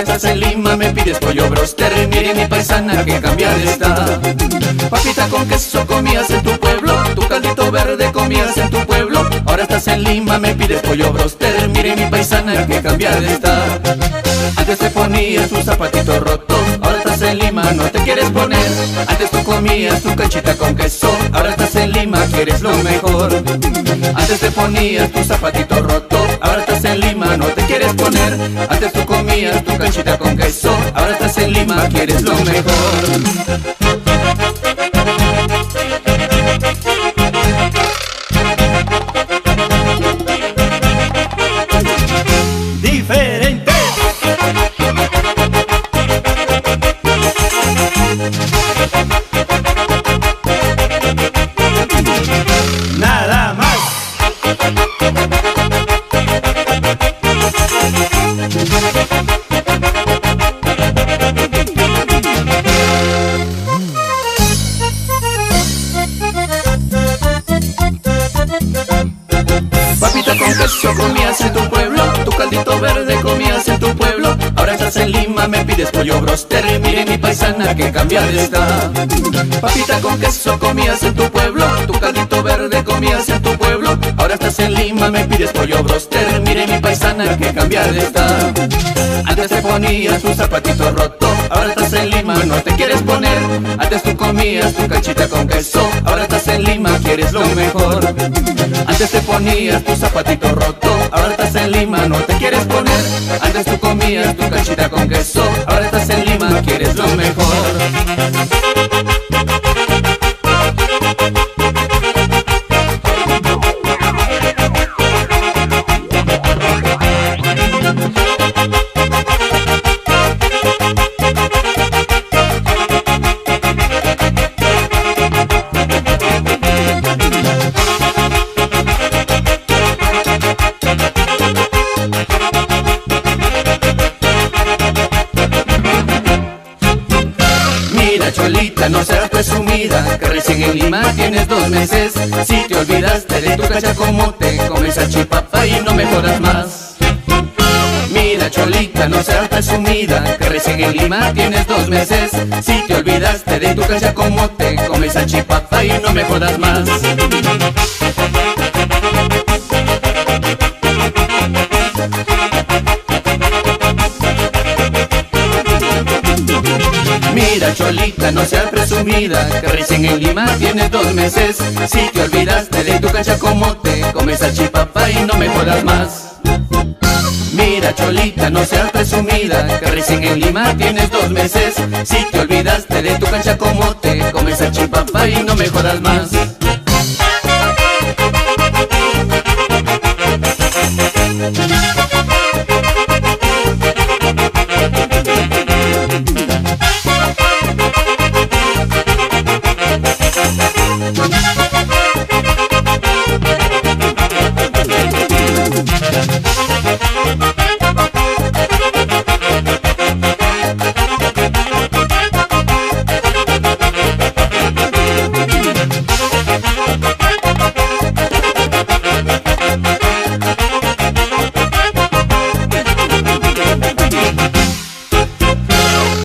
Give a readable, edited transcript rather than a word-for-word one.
ahora estás en Lima, me pides pollo broster. Mire mi paisana que cambiada está. Papita con queso comías en tu pueblo, tu caldito verde comías en tu pueblo. Ahora estás en Lima, me pides pollo broster. Mire mi paisana que cambiada está. Antes te ponías tu zapatito roto, ahora estás en Lima, no te quieres poner. Antes tú comías tu canchita con queso, ahora estás en Lima, quieres lo mejor. Antes te ponías tu zapatito roto, ahora estás en Lima, no te quieres poner. Antes tú comías tu canchita con queso, ahora estás en Lima, quieres lo mejor. Diferente. Nada más. Papita con queso comías en tu pueblo, tu caldito verde comías en tu pueblo. Ahora estás en Lima, me pides pollo broster. Mire mi paisana que cambiada está. Papita con queso comías en tu pueblo, tu caldito verde comías en tu pueblo. Ahora estás en Lima, me pides pollo broster. Mire mi paisana que cambiada está. Antes te ponías tu zapatito roto, ahora estás en Lima, no te quieres poner. Antes tú comías tu canchita con queso, ahora estás en Lima, quieres lo mejor. Antes te ponías tu zapatito roto, ahora estás en Lima, no te quieres poner. Antes tú comías tu canchita con queso, ahora estás en Lima, quieres lo mejor. Mira Cholita, no seas presumida, que recién en Lima tienes 2 meses. Si te olvidaste de tu cachacomote, comes salchipapa y no me jodas más. Mira Cholita, no seas presumida, que recién en Lima tienes 2 meses. Si te olvidaste de tu cachacomote, comes salchipapa y no me jodas más. Mira Cholita, no seas presumida, que recién en Lima tienes 2 meses. Si te olvidaste de tu cachacomote, comes salchipapa y no me jodas más. Mira Cholita, no seas presumida, que recién en Lima tienes 2 meses. Si te olvidaste de tu cachacomote, comes salchipapa y no me jodas más.